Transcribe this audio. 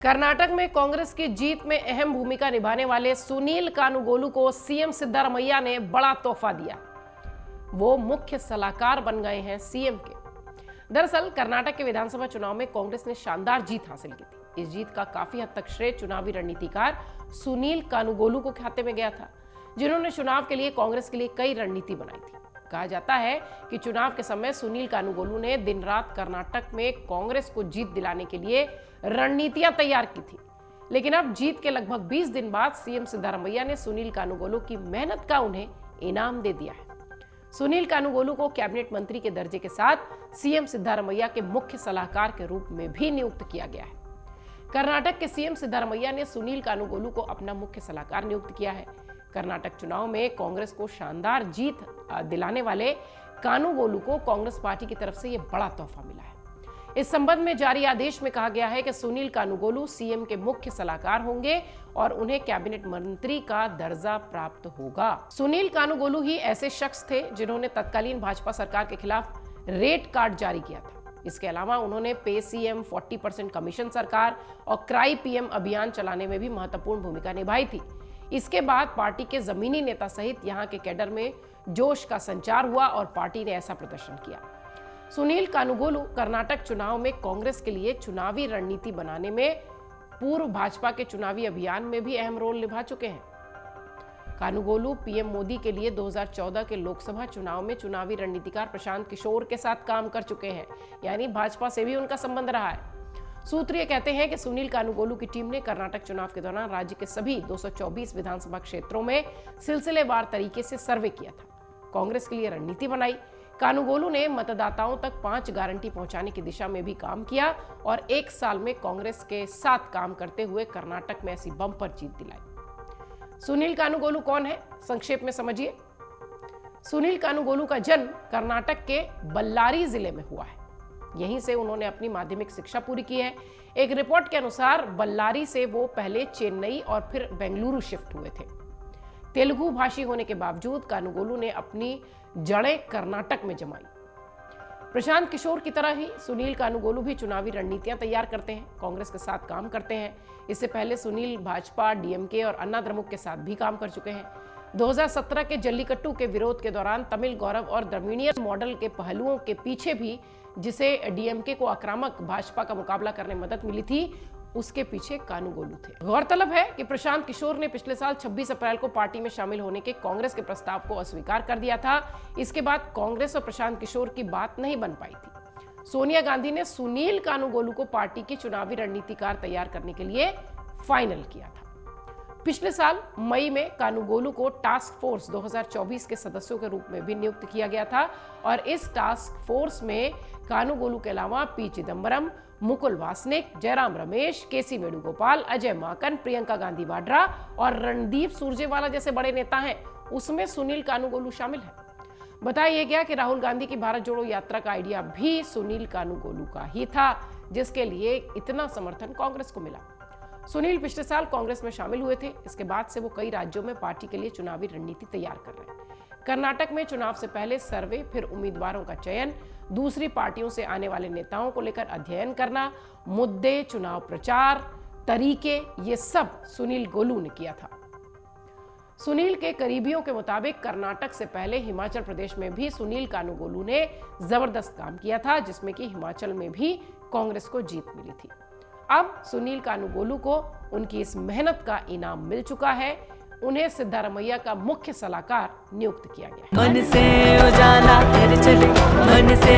कर्नाटक में कांग्रेस की जीत में अहम भूमिका निभाने वाले सुनील कानुगोलू को सीएम सिद्धारमैया ने बड़ा तोहफा दिया। वो मुख्य सलाहकार बन गए हैं सीएम के। दरअसल कर्नाटक के विधानसभा चुनाव में कांग्रेस ने शानदार जीत हासिल की थी। इस जीत का काफी हद तक श्रेय चुनावी रणनीतिकार सुनील कानुगोलू को खाते में गया था, जिन्होंने चुनाव के लिए कांग्रेस के लिए कई रणनीति बनाई थी। कहा जाता है कि चुनाव के समय सुनील कानुगोलू ने दिन रात कर्नाटक में कांग्रेस को जीत दिलाने के लिए रणनीतियां तैयार की थी। लेकिन अब जीत के लगभग 20 दिन बाद सीएम सिद्धारमैया ने सुनील कानुगोलू की मेहनत का उन्हें इनाम दे दिया है। सुनील कानुगोलू को कैबिनेट मंत्री के दर्जे के साथ सीएम सिद्धारमैया के मुख्य सलाहकार के रूप में भी नियुक्त किया गया है। कर्नाटक के सीएम सिद्धारमैया ने सुनील कानुगोलू को अपना मुख्य सलाहकार नियुक्त किया है। कर्नाटक चुनाव में कांग्रेस को शानदार जीत दिलाने वाले कानुगोलू को कांग्रेस पार्टी की तरफ से यह बड़ा तोहफा मिला है। इस संबंध में जारी आदेश में कहा गया है कि सुनील कानुगोलू सीएम के मुख्य सलाहकार होंगे और उन्हें कैबिनेट मंत्री का दर्जा प्राप्त होगा। सुनील कानुगोलू ही ऐसे शख्स थे जिन्होंने तत्कालीन भाजपा सरकार के खिलाफ रेड कार्ड जारी किया था। इसके अलावा उन्होंने पे सीएम, 40% कमीशन सरकार और क्राई पीएम अभियान चलाने में भी महत्वपूर्ण भूमिका निभाई थी। इसके बाद पार्टी के जमीनी नेता सहित यहां के कैडर में जोश का संचार हुआ और पार्टी ने ऐसा प्रदर्शन किया। सुनील कानुगोलू कर्नाटक चुनाव में कांग्रेस के लिए चुनावी रणनीति बनाने में पूर्व भाजपा के चुनावी अभियान में भी अहम रोल निभा चुके हैं। कानुगोलू पीएम मोदी के लिए 2014 के लोकसभा चुनाव में चुनावी रणनीतिकार प्रशांत किशोर के साथ काम कर चुके हैं, यानी भाजपा से भी उनका संबंध रहा है। सूत्र ये कहते हैं कि सुनील कानुगोलू की टीम ने कर्नाटक चुनाव के दौरान राज्य के सभी 224 विधानसभा क्षेत्रों में सिलसिलेवार तरीके से सर्वे किया था, कांग्रेस के लिए रणनीति बनाई। कानुगोलू ने मतदाताओं तक 5 गारंटी पहुंचाने की दिशा में भी काम किया और 1 साल में कांग्रेस के साथ काम करते हुए कर्नाटक में ऐसी बम्पर जीत दिलाई। सुनील कानुगोलू कौन है, संक्षेप में समझिए। सुनील कानुगोलू का जन्म कर्नाटक के बल्लारी जिले में हुआ है। यहीं से उन्होंने अपनी माध्यमिक शिक्षा पूरी की है। एक रिपोर्ट के अनुसार बल्लारी से वो पहले चेन्नई और फिर बेंगलुरु शिफ्ट हुए थे। तेलुगु भाषी होने के बावजूद कानुगोलू ने अपनी जड़ें कर्नाटक में जमाई। प्रशांत किशोर की तरह ही सुनील कानुगोलू भी चुनावी रणनीतियां तैयार करते हैं, कांग्रेस के साथ काम करते हैं। इससे पहले सुनील भाजपा, डीएमके और अन्ना द्रमुक के साथ भी काम कर चुके हैं। 2017 के जल्लीकट्टू के विरोध के दौरान तमिल गौरव और द्रविड़ीय मॉडल के पहलुओं के पीछे भी, जिसे डीएमके को आक्रामक भाजपा का मुकाबला करने में मदद मिली थी, उसके पीछे कानुगोलू थे। गौरतलब है कि प्रशांत किशोर ने पिछले साल 26 अप्रैल को पार्टी में शामिल होने के कांग्रेस के प्रस्ताव को अस्वीकार कर दिया था। इसके बाद कांग्रेस और प्रशांत किशोर की बात नहीं बन पाई थी। सोनिया गांधी ने सुनील कानुगोलू को पार्टी की चुनावी रणनीतिकार तैयार करने के लिए फाइनल किया था। पिछले साल मई में कानुगोलू को टास्क फोर्स 2024 के सदस्यों के रूप में भी नियुक्त किया गया था और इस टास्क फोर्स में कानुगोलू के अलावा पी चिदम्बरम, मुकुल वासनिक, जयराम रमेश, केसी वेणुगोपाल, अजय माकन, प्रियंका गांधी वाड्रा और रणदीप सुरजेवाला जैसे बड़े नेता हैं, उसमें सुनील कानुगोलू शामिल है। बताया गया कि राहुल गांधी की भारत जोड़ो यात्रा का आइडिया भी सुनील कानुगोलू का ही था, जिसके लिए इतना समर्थन कांग्रेस को मिला। सुनील पिछले साल कांग्रेस में शामिल हुए थे। इसके बाद से वो कई राज्यों में पार्टी के लिए चुनावी रणनीति तैयार कर रहे हैं। कर्नाटक में चुनाव से पहले सर्वे, फिर उम्मीदवारों का चयन, दूसरी पार्टियों से आने वाले नेताओं को लेकर अध्ययन करना, मुद्दे, चुनाव प्रचार, तरीके, ये सब सुनील गोलू ने किया था। सुनील के करीबियों के मुताबिक कर्नाटक से पहले हिमाचल प्रदेश में भी सुनील कानुगोलू ने जबरदस्त काम किया था, जिसमें कि हिमाचल में भी कांग्रेस को जीत मिली थी। अब सुनील कानुगोलू को उनकी इस मेहनत का इनाम मिल चुका है। उन्हें सिद्धारमैया का मुख्य सलाहकार नियुक्त किया गया है। मन से उजाला कर चले, मन से